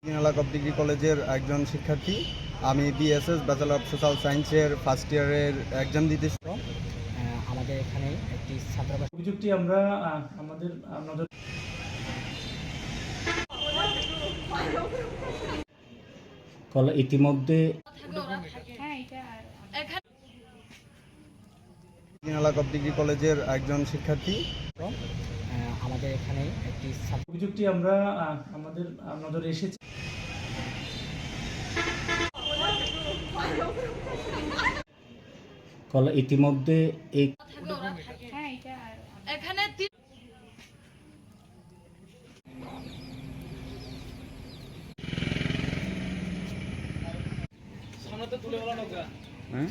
এলাকাব degree কলেজের একজন শিক্ষার্থী। আমি বিএসএস ব্যাচেলর অফ সোশ্যাল সায়েন্সের ফার্স্ট ইয়ারের এক্সাম দিতেছি। আমাদের এখানে একটি ছাত্রাবাস অভিযোগটি আমরা আমাদের নজর ইতিমধ্যে এলাকাব ডিগ্রি কলেজের একজন শিক্ষার্থী। আমাদের এখানে একটি অভিযোগটি আমরা আমাদের নজরে এসেছে। ইতিমধ্যে এই এখানে হ্যাঁ